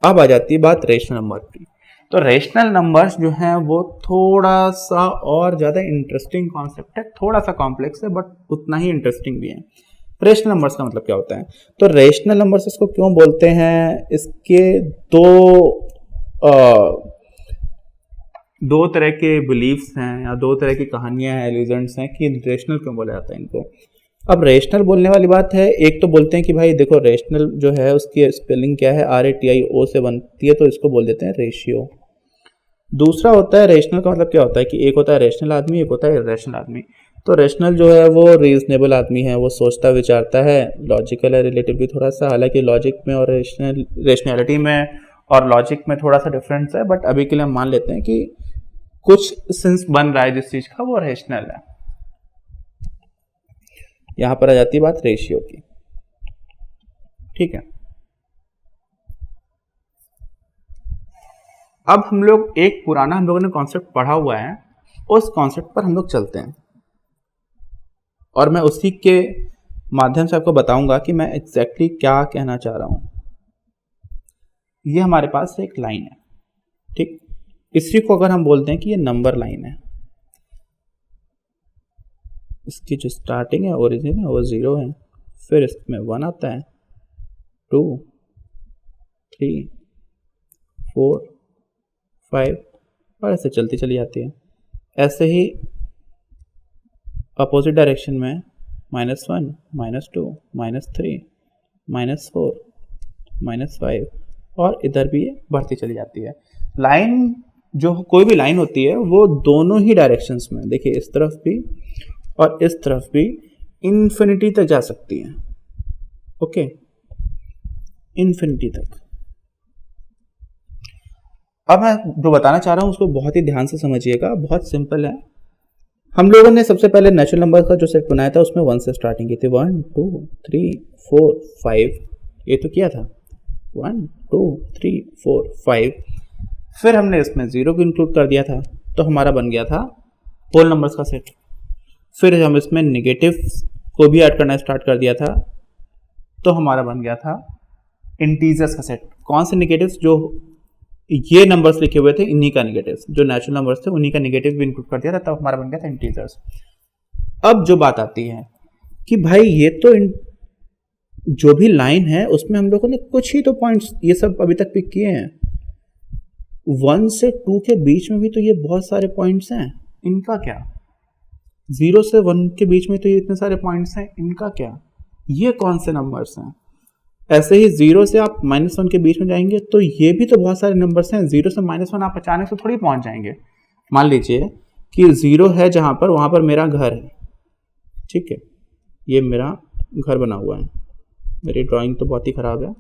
अब आ जाती है बात रेशनल नंबर की। तो रेशनल नंबर्स जो हैं वो थोड़ा सा और ज़्यादा इंटरेस्टिंग कॉन्सेप्ट है, थोड़ा सा कॉम्प्लेक्स है बट उतना ही इंटरेस्टिंग भी है। रेशनल नंबर्स का मतलब क्या होता है? तो रेशनल नंबर्स इसको क्यों बोलते हैं, इसके दो तरह के बिलीफ्स हैं या दो तरह की कहानियां हैं, एलिजेंट्स हैं कि रेशनल क्यों बोला जाता है इनको। अब रेशनल बोलने वाली बात है, एक तो बोलते हैं कि भाई देखो रेशनल जो है उसकी स्पेलिंग क्या है, RATIO से बनती है, तो इसको बोल देते हैं रेशियो। दूसरा होता है रेशनल का मतलब क्या होता है कि एक होता है रेशनल आदमी, एक होता है इरेशनल आदमी। तो रेशनल जो है वो रीजनेबल आदमी है, वो सोचता विचारता है, लॉजिकल है रिलेटिवली थोड़ा सा, हालांकि लॉजिक में और रेशनैलिटी में और लॉजिक में थोड़ा सा डिफरेंस है, बट अभी के लिए हम मान लेते हैं कि कुछ सेंस बन रहा है जिस चीज का, वो रेशनल है। यहां पर आ जाती है बात रेशियो की, ठीक है। अब हम लोग एक पुराना हम लोगों ने कॉन्सेप्ट पढ़ा हुआ है, उस कॉन्सेप्ट पर हम लोग चलते हैं और मैं उसी के माध्यम से आपको बताऊंगा कि मैं एग्जैक्टली क्या कहना चाह रहा हूं। ये हमारे पास एक लाइन है, ठीक। इसी को अगर हम बोलते हैं कि ये नंबर लाइन है, इसकी जो स्टार्टिंग है, ओरिजिन है, वो 0 है, फिर इसमें 1 आता है, 2, 3, 4, 5 और ऐसे चलती चली जाती है। ऐसे ही अपोजिट डायरेक्शन में -1, -2, -3, -4, -5 और इधर भी ये बढ़ती चली जाती है। लाइन जो कोई भी लाइन होती है वो दोनों ही डायरेक्शंस में, देखिए इस तरफ भी और इस तरफ भी इन्फिनिटी तक जा सकती है, ओके, इन्फिनिटी तक। अब मैं जो बताना चाह रहा हूं उसको बहुत ही ध्यान से समझिएगा, बहुत सिंपल है। हम लोगों ने सबसे पहले नेचुरल नंबर का जो सेट बनाया था उसमें 1 से स्टार्टिंग की थी, 1 2 3 4 5, ये तो किया था 1 2 3 4 5। फिर हमने इसमें 0 को इंक्लूड कर दिया था, तो हमारा बन गया था होल नंबर्स का सेट। फिर हम इसमें नेगेटिव को भी ऐड करना स्टार्ट कर दिया था, तो हमारा बन गया था इंटीजर्स का सेट। कौन से नेगेटिव्स? जो ये नंबर्स लिखे हुए थे इन्हीं का नेगेटिव्स, जो नेचुरल नंबर्स थे उन्हीं का नेगेटिव भी इंक्लूड कर दिया था, तब हमारा बन गया था इंटीजर्स। अब जो बात आती है कि भाई ये तो जो भी लाइन है उसमें हम लोगों ने कुछ ही तो पॉइंट्स ये सब अभी तक पिक किए हैं। 1 से 2 के बीच में भी तो ये बहुत सारे पॉइंट्स हैं, इनका क्या? 0 से 1 के बीच में तो ये इतने सारे पॉइंट्स हैं, इनका क्या? ये कौन से नंबर्स हैं? ऐसे ही 0 से आप -1 के बीच में जाएंगे तो ये भी तो बहुत सारे नंबर्स हैं। 0 से -1 आप अचानक से थोड़ी पहुंच जाएंगे। मान लीजिए कि 0 है जहां पर, वहां पर मेरा घर है, ठीक है, ये मेरा घर बना हुआ है, मेरी ड्राइंग तो बहुत ही खराब है।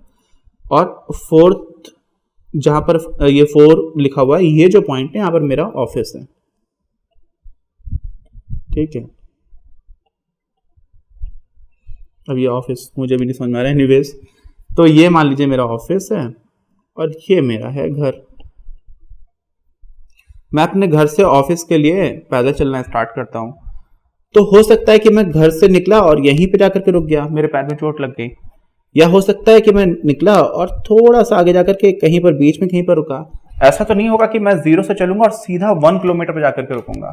और 4th जहां पर ये 4 लिखा हुआ है, ये जो पॉइंट है यहां पर मेरा ऑफिस है, ठीक है। अब ये ऑफिस मुझे भी नहीं समझ में आ रहा है, एनीवेज, तो ये मान लीजिए मेरा ऑफिस है और ये मेरा है घर। मैं अपने घर से ऑफिस के लिए पैदल चलना स्टार्ट करता हूं, तो हो सकता है कि मैं घर से निकला और यहीं पे जाकर के रुक गया, मेरे पैर में चोट लग गई। या हो सकता है कि मैं निकला और थोड़ा सा आगे जाकर के कहीं पर बीच में कहीं पर रुका। ऐसा तो नहीं होगा कि मैं 0 से चलूंगा और सीधा 1 किलोमीटर पर जाकर के रुकूंगा,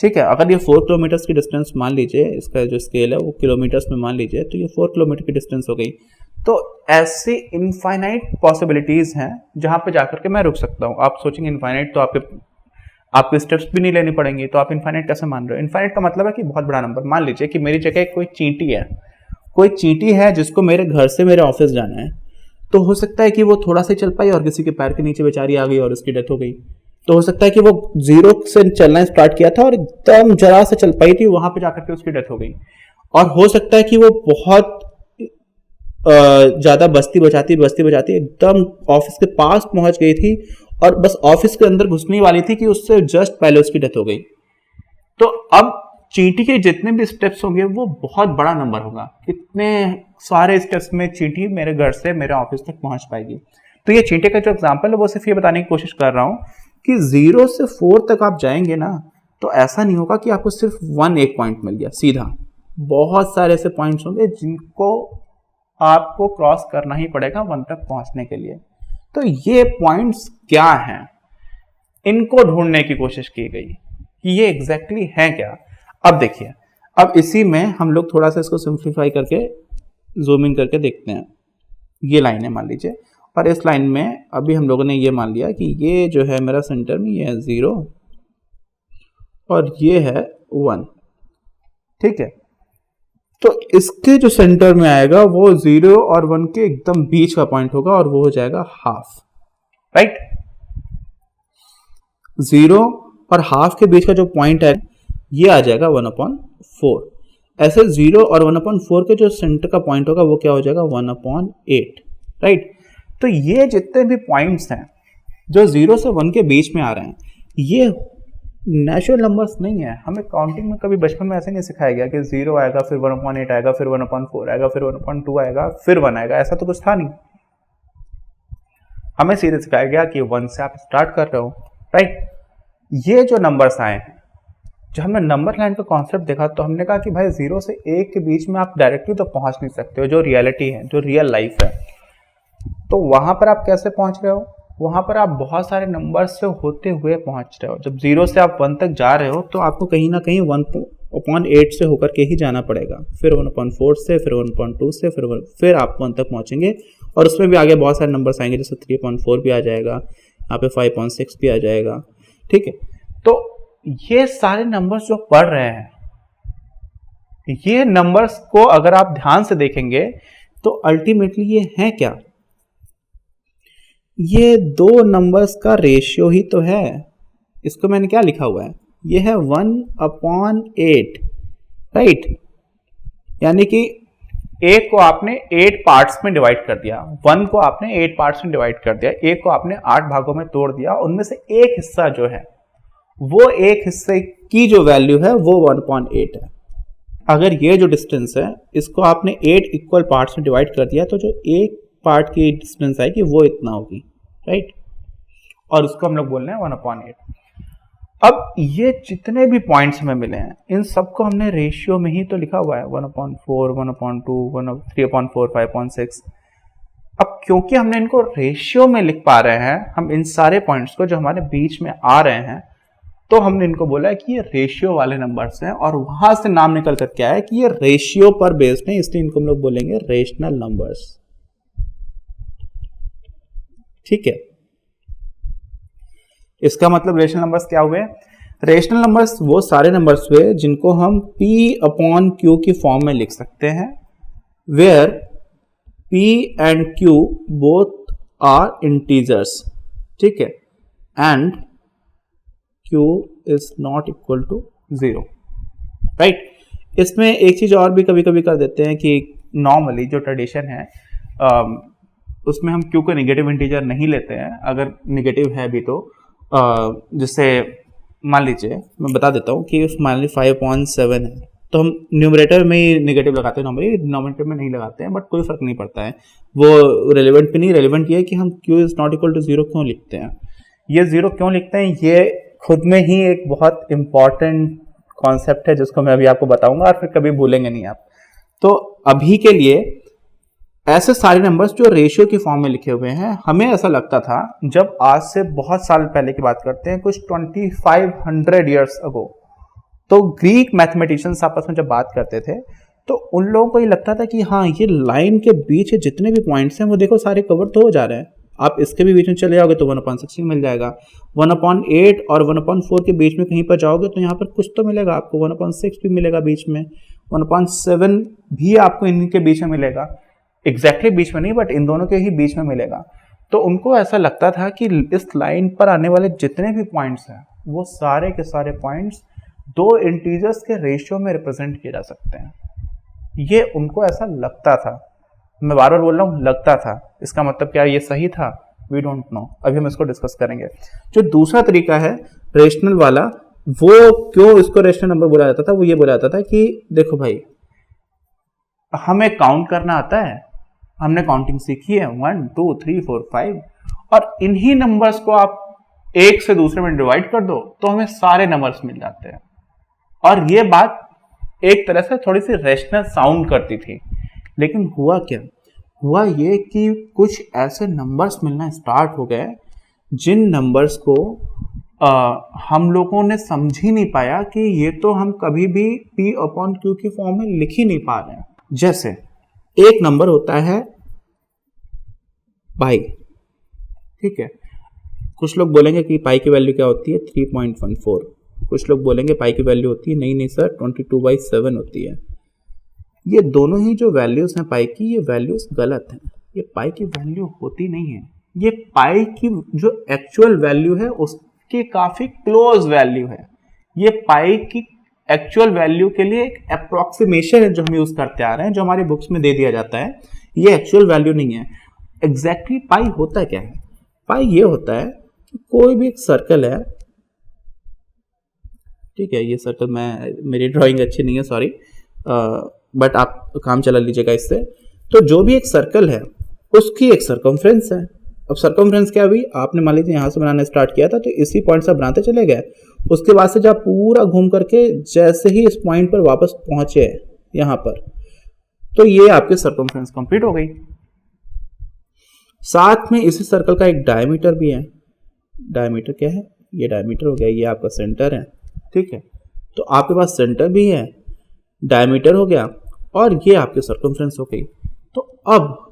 ठीक है। अगर ये 4 किलोमीटर की डिस्टेंस मान लीजिए, इसका जो स्केल है वो किलोमीटर्स में मान लीजिए, तो ये 4 किलोमीटर की डिस्टेंस हो गई। तो ऐसी इनफाइनाइट पॉसिबिलिटीज हैं जहां पे जाकर के मैं रुक सकता हूं। आप सोचेंगे इनफाइनाइट तो आपके स्टेप्स भी नहीं लेनी पड़ेंगी, तो आप इनफाइनाइट कैसे मान रहे हो? इनफाइनाइट का मतलब है कि बहुत बड़ा नंबर। मान लीजिए कि मेरी जगह कोई चींटी है जिसको मेरे घर से मेरे ऑफिस जाना है, तो हो सकता है कि वो थोड़ा सा चल पाई और किसी के पैर के नीचे बेचारी आ गई और उसकी डेथ हो गई। तो हो सकता है कि वो 0 से चलना स्टार्ट किया था और एकदम जरा से चल पाई थी, वहां पे जाकर के उसकी डेथ हो गई। और हो सकता है कि वो बहुत ज्यादा बस्ती बचाती एकदम ऑफिस के पास पहुंच गई थी और बस ऑफिस के अंदर घुसने वाली थी कि उससे जस्ट पहले उसकी डेथ हो गई। तो अब चींटी के जितने भी स्टेप्स होंगे वो बहुत बड़ा नंबर होगा। कितने सारे स्टेप्स में चींटी मेरे घर से मेरे ऑफिस तक पहुंच पाएगी। तो ये चींटी का जो एग्जांपल है वो सिर्फ ये बताने की कोशिश कर रहा हूं कि 0 से 4 तक आप जाएंगे ना, तो ऐसा नहीं होगा कि आपको सिर्फ एक पॉइंट मिल गया सीधा। बहुत सारे ऐसे पॉइंट्स होंगे जिनको आपको क्रॉस करना ही पड़ेगा 1 तक पहुंचने के लिए। तो ये पॉइंट्स क्या हैं, इनको ढूंढने की कोशिश की गई कि ये एग्जैक्टली हैं क्या। अब देखिए, अब इसी में हम लोग थोड़ा सा इसको सिंप्लीफाई करके जूम इन करके देखते हैं। ये लाइन है मान लीजिए, और इस लाइन में अभी हम लोगों ने ये मान लिया कि ये जो है मेरा सेंटर में ये है 0 और ये है 1, ठीक है। तो इसके जो सेंटर में आएगा वो 0 और 1 के एकदम बीच का पॉइंट होगा और वो हो जाएगा हाफ, राइट। 0 और हाफ के बीच का जो पॉइंट है ये आ जाएगा 1/4। ऐसे 0 और 1/4 के जो सेंटर का पॉइंट होगा वो क्या हो जाएगा 1/8, राइट। तो ये जितने भी पॉइंट्स हैं जो 0 से 1 के बीच में आ रहे हैं, ये नेचुरल नंबर्स नहीं है। हमें काउंटिंग में कभी बचपन में ऐसे नहीं सिखाया गया कि 0 आएगा, फिर 1/8 आएगा, फिर 1/4 आएगा, फिर 1/2 आएगा, फिर 1 आएगा, ऐसा तो कुछ था नहीं। हमें सीधे सिखाया गया कि 1 से आप स्टार्ट कर रहे हो, राइट। ये जो नंबर्स आए हैं, जब हमने नंबर लाइन का कॉन्सेप्ट देखा तो हमने कहा कि भाई 0 से 1 के बीच में आप डायरेक्टली तो पहुंच नहीं सकते हो, जो रियलिटी है, जो रियल लाइफ है। तो वहां पर आप कैसे पहुंच रहे हो, वहां पर आप बहुत सारे नंबर से होते हुए पहुंच रहे हो। जब 0 से आप 1 तक जा रहे हो तो आपको कहीं ना कहीं 1/8 से होकर के ही जाना पड़ेगा, फिर 1/4 से, फिर 1/2 से, फिर आप 1 तक पहुंचेंगे। और उसमें भी आगे बहुत सारे नंबर्स आएंगे, जैसे 3/4 भी आ जाएगा, यहाँ पे 5/6 भी आ जाएगा, ठीक है। तो ये सारे नंबर्स जो पढ़ रहे हैं, ये नंबर्स को अगर आप ध्यान से देखेंगे तो अल्टीमेटली ये है क्या, ये दो नंबर्स का रेशियो ही तो है। इसको मैंने क्या लिखा हुआ है, ये है 1/8, राइट। यानी कि 1 को आपने 8 पार्ट्स में डिवाइड कर दिया, 1 को आपने 8 पार्ट्स में डिवाइड कर दिया, 1 को आपने 8 भागों में तोड़ दिया, उनमें से एक हिस्सा जो है वो एक हिस्से की जो वैल्यू है वो 1/8 है। अगर ये जो डिस्टेंस है इसको आपने 8 इक्वल पार्ट्स में डिवाइड कर दिया तो जो एक पार्ट की डिस्टेंस आएगी वो इतना होगी, राइट। और उसको हम लोग बोल रहे हैं 1/8। अब ये जितने भी पॉइंट्स हमें मिले हैं इन सबको हमने रेशियो में ही तो लिखा हुआ है, 1/4, 1/2, 3/4, 5/6। अब क्योंकि हमने इनको रेशियो में लिख पा रहे हैं, हम इन सारे पॉइंट्स को जो हमारे बीच में आ रहे हैं, तो हमने इनको बोला है कि ये रेशियो वाले नंबर्स हैं, और वहां से नाम निकल कर क्या है कि ये रेशियो पर बेस्ड है, इसलिए इनको हम लोग बोलेंगे रेशनल नंबर्स, ठीक है। इसका मतलब रेशनल नंबर्स क्या हुए, रेशनल नंबर्स वो सारे नंबर्स हुए जिनको हम P/Q की फॉर्म में लिख सकते हैं, where P and Q both are integers, ठीक है, and Q is not equal to 0, right. इसमें एक चीज और भी कभी कभी कर देते हैं कि नॉर्मली जो ट्रेडिशन है उसमें हम Q को नेगेटिव इंटीजर नहीं लेते हैं, अगर नेगेटिव है भी तो जिससे मान लीजिए मैं बता देता हूँ कि मान लीजिए 5/7 है तो हम न्यूमरेटर में ही नेगेटिव लगाते हैं, नॉर्मली डिनोमिनेटर में नहीं लगाते हैं, बट कोई फर्क नहीं पड़ता है, वो रेलिवेंट भी नहीं। रेलिवेंट ये है कि हम Q is not equal to 0 क्यों लिखते हैं, ये 0 क्यों लिखते हैं, ये खुद में ही एक बहुत इंपॉर्टेंट कॉन्सेप्ट है जिसको मैं अभी आपको बताऊंगा और फिर कभी भूलेंगे नहीं आप। तो अभी के लिए ऐसे सारे नंबर्स जो रेशियो की फॉर्म में लिखे हुए हैं, हमें ऐसा लगता था जब आज से बहुत साल पहले की बात करते हैं, कुछ 2500 ईयर्स अगो, तो ग्रीक मैथमेटिशियंस आपस में जब बात करते थे तो उन लोगों को ये लगता था कि हाँ ये लाइन के बीच जितने भी पॉइंट्स हैं वो देखो सारे कवर तो हो जा रहे हैं, आप इसके भी बीच में चले जाओगे तो 1/16 मिल जाएगा, 1/8 और 1/4 के बीच में कहीं पर जाओगे तो यहाँ पर कुछ तो मिलेगा आपको, 1/6 भी मिलेगा बीच में, 1/7 भी आपको इनके बीच में मिलेगा, एग्जैक्टली बीच में नहीं बट इन दोनों के ही बीच में मिलेगा। तो उनको ऐसा लगता था कि इस लाइन पर आने वाले जितने भी पॉइंट्स हैं वो सारे के सारे पॉइंट्स दो इंटीजर्स के रेशियो में रिप्रेजेंट किए जा सकते हैं, ये उनको ऐसा लगता था। मैं बार बार बोल रहा हूँ लगता था, इसका मतलब क्या ये सही था, वी डोंट नो, अभी हम इसको डिस्कस करेंगे। जो दूसरा तरीका है रेशनल वाला, वो क्यों इसको रेशनल नंबर बोला जाता था, वो ये बोला जाता था कि देखो भाई हमें काउंट करना आता है, हमने काउंटिंग सीखी है 1 2 3 4 5, और इन्हीं नंबर्स को आप एक से दूसरे में डिवाइड कर दो तो हमें सारे नंबर्स मिल जाते हैं। और ये बात एक तरह से थोड़ी सी रेशनल साउंड करती थी, लेकिन हुआ क्या, हुआ ये कि कुछ ऐसे नंबर्स मिलना स्टार्ट हो गए जिन नंबर्स को हम लोगों ने समझ ही नहीं पाया कि ये तो हम कभी भी P अपॉन Q की फॉर्म में लिख ही नहीं पा रहे हैं। जैसे एक नंबर होता है पाई, ठीक है, कुछ लोग बोलेंगे कि पाई की वैल्यू क्या होती है 3.14, कुछ लोग बोलेंगे पाई की वैल्यू होती है नहीं सर 22/7 होती है। ये दोनों ही जो वैल्यूज हैं पाई की, ये वैल्यूज गलत हैं, ये पाई की वैल्यू होती नहीं है। ये पाई की जो एक्चुअल वैल्यू है उसके काफी क्लोज वैल्यू है। ये पाई की एक्चुअल वैल्यू के लिए एक अप्रोक्सीमेशन है जो हम यूज करते आ रहे हैं, जो हमारी बुक्स में दे दिया जाता है। ये एक्चुअल वैल्यू नहीं है। एग्जैक्टली पाई होता क्या है? पाई ये होता है कि कोई भी एक सर्कल है, ठीक है, ये सर्कल मेरी ड्राइंग अच्छी नहीं है, सॉरी, बट आप काम चला लीजिएगा इससे। तो जो भी एक सर्कल है उसकी एक सरकमफ्रेंस है। अब सरकमफ्रेंस क्या हुई, आपने मान लीजिए यहाँ से बनाना स्टार्ट किया था तो इसी पॉइंट से बनाते चले गए, उसके बाद से जब पूरा घूम करके जैसे ही इस पॉइंट पर वापस पहुंचे यहाँ पर, तो ये आपकी सरकमफ्रेंस कंप्लीट हो गई। साथ में इसी सर्कल का एक डायमीटर भी है। डायमीटर क्या है? ये डायमीटर हो गया, ये आपका सेंटर है, ठीक है। तो आपके पास सेंटर भी है, डायमीटर हो गया, और ये आपकी सरकमफ्रेंस हो गई। तो अब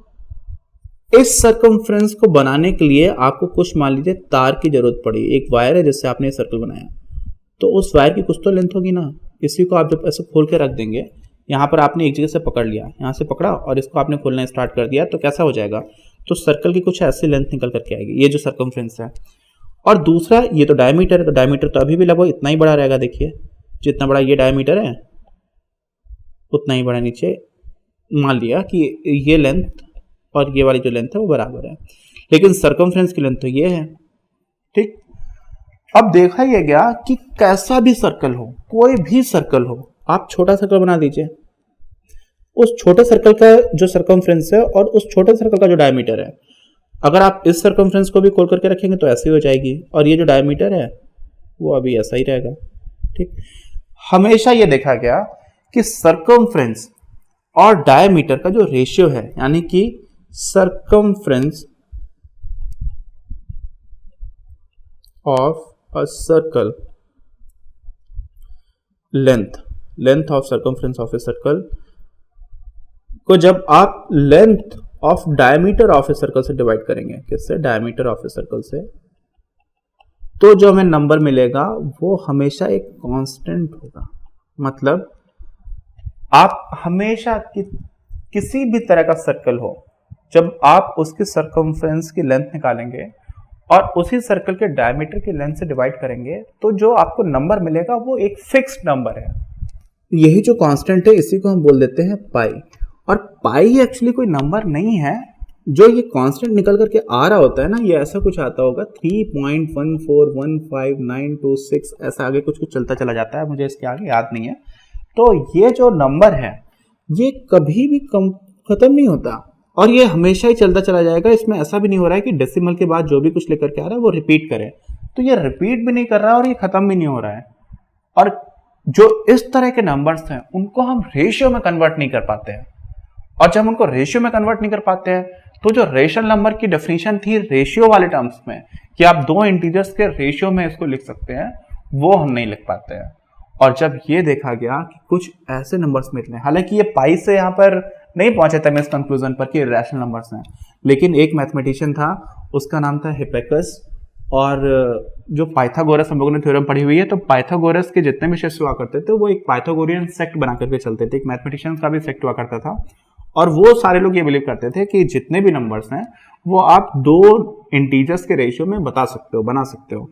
इस सरकमफ्रेंस को बनाने के लिए आपको कुछ मान लीजिए तार की जरूरत पड़ी। एक वायर है जिससे आपने सर्कल बनाया, तो उस वायर की कुछ तो लेंथ होगी ना। इसी को आप जब ऐसे खोल के रख देंगे, यहाँ पर आपने एक जगह से पकड़ लिया, यहाँ से पकड़ा और इसको आपने खोलना स्टार्ट कर दिया, तो कैसा हो जाएगा? तो सर्कल की कुछ ऐसी लेंथ निकल करके आएगी, ये जो सरकमफ्रेंस है। और दूसरा ये तो डायमीटर है, तो डायमीटर तो अभी भी लगभग इतना ही बड़ा रहेगा। देखिए जितना बड़ा ये डायमीटर है उतना ही बड़ा नीचे, मान लिया कि ये लेंथ और ये वाली जो लेंथ है वो बराबर है, लेकिन सरकमफ्रेंस की लेंथ तो ये है, ठीक। अब देखा ये गया कि कैसा भी सर्कल हो, कोई भी सर्कल हो, आप छोटा सर्कल बना दीजिए, उस छोटे सर्कल का जो सरकमफ्रेंस है और उस छोटे सर्कल का जो डायमीटर है, अगर आप इस सरकमफ्रेंस को भी खोल करके रखेंगे तो ऐसे ही हो जाएगी, और ये जो डायमीटर है वो अभी ऐसा ही रहेगा, ठीक। हमेशा ये देखा गया कि सरकमफ्रेंस और डायमीटर का जो रेशियो है, यानी कि circumference of a circle, length of circumference of a circle को जब आप length of diameter of a circle से डिवाइड करेंगे, किससे? diameter of a circle से, तो जो हमें नंबर मिलेगा वो हमेशा एक कांस्टेंट होगा। मतलब आप हमेशा किसी भी तरह का सर्कल हो, जब आप उसकी सरकमफ्रेंस की लेंथ निकालेंगे और उसी सर्कल के डायमीटर की लेंथ से डिवाइड करेंगे, तो जो आपको नंबर मिलेगा वो एक फिक्स्ड नंबर है। यही जो कांस्टेंट है इसी को हम बोल देते हैं पाई। और पाई एक्चुअली कोई नंबर नहीं है, जो ये कांस्टेंट निकल करके आ रहा होता है ना, ये ऐसा कुछ आता होगा 3.1415926, ऐसा आगे कुछ चलता चला जाता है, मुझे इसके आगे याद नहीं है। तो ये जो नंबर है ये कभी भी खत्म नहीं होता और ये हमेशा ही चलता चला जाएगा। इसमें ऐसा भी नहीं हो रहा है कि डेसिमल के बाद जो भी कुछ लेकर के आ रहा है वो रिपीट करे, तो ये रिपीट भी नहीं कर रहा है और ये खत्म भी नहीं हो रहा है। और जो इस तरह के नंबर्स हैं उनको हम रेशियो में कन्वर्ट नहीं कर पाते हैं, और जब उनको रेशियो में कन्वर्ट नहीं कर पाते हैं तो जो रेशनल नंबर की डेफिनेशन थी रेशियो वाले टर्म्स में कि आप दो इंटीजर्स के रेशियो में इसको लिख सकते हैं, वो हम नहीं लिख पाते हैं। और जब ये देखा गया कि कुछ ऐसे नंबर्स मिलते हैं, हालांकि ये पाई से यहाँ पर नहीं पहुंचे थे मैं इस कंक्लूजन पर कि रैशनल नंबर्स हैं, लेकिन एक मैथमेटिशियन था, उसका नाम था हिप्पैकस, और जो पाइथागोरस हम लोगों ने थ्योरम पढ़ी हुई है, तो पाइथागोरस के जितने भी शिष्य हुआ करते थे वो एक पाइथागोरियन सेक्ट बना करके चलते थे, एक मैथमेटिशियन का भी सेक्ट हुआ करता था, और वो सारे लोग ये बिलीव करते थे कि जितने भी नंबर्स हैं वो आप दो इंटीजर्स के रेशियो में बता सकते हो, बना सकते हो।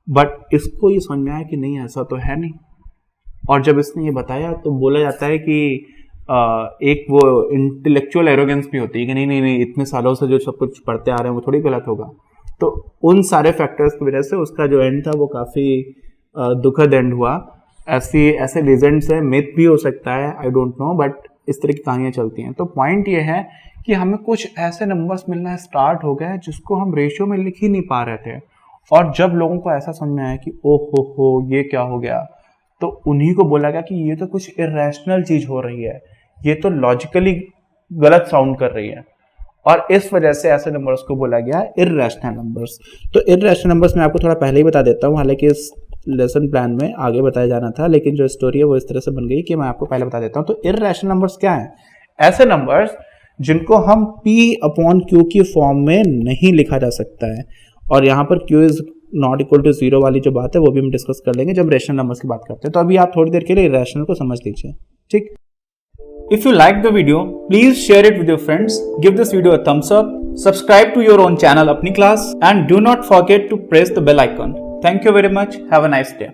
बट इसको ये समझ में आया कि नहीं, ऐसा तो है नहीं। और जब इसने ये बताया तो बोला जाता है कि एक वो इंटेलेक्चुअल एरोगेंस भी होती है कि नहीं इतने सालों से जो सब कुछ पढ़ते आ रहे हैं वो थोड़ी गलत होगा। तो उन सारे फैक्टर्स की वजह से उसका जो एंड था वो काफ़ी दुखद एंड हुआ। ऐसे लीजेंड्स है, मिथ भी हो सकता है, आई डोंट नो, बट इस तरह की कहानियाँ चलती हैं। तो पॉइंट ये है कि हमें कुछ ऐसे नंबर्स मिलना स्टार्ट हो गए जिसको हम रेशियो में लिख ही नहीं पा रहे थे, और जब लोगों को ऐसा समझ में आया कि ओह हो ये क्या हो गया, तो उन्हीं को बोला गया कि ये तो कुछ इरेशनल चीज हो रही है, ये तो लॉजिकली गलत साउंड कर रही है। और इस वजह से ऐसे नंबर्स को बोला गया इर्रेशनल नंबर्स। तो इर्रेशनल नंबर्स मैं आपको थोड़ा पहले ही बता देता हूँ, हालांकि इस लेसन प्लान में आगे बताया जाना था, लेकिन जो स्टोरी है वो इस तरह से बन गई कि मैं आपको पहले बता देता हूँ। तो इर्रेशनल नंबर्स क्या हैं? ऐसे नंबर्स जिनको हम P/Q की फॉर्म में नहीं लिखा जा सकता है, और यहाँ पर Q is not equal to 0 वाली जो बात है वो भी हम डिस्कस कर लेंगे जब रेशनल नंबर्स की बात करते हैं। तो अभी आप थोड़ी देर के लिए इर्रेशनल को समझ लीजिए, ठीक। If you like the video, please share it with your friends, give this video a thumbs up, subscribe to your own channel Apni Class, and do not forget to press the bell icon. Thank you very much. Have a nice day.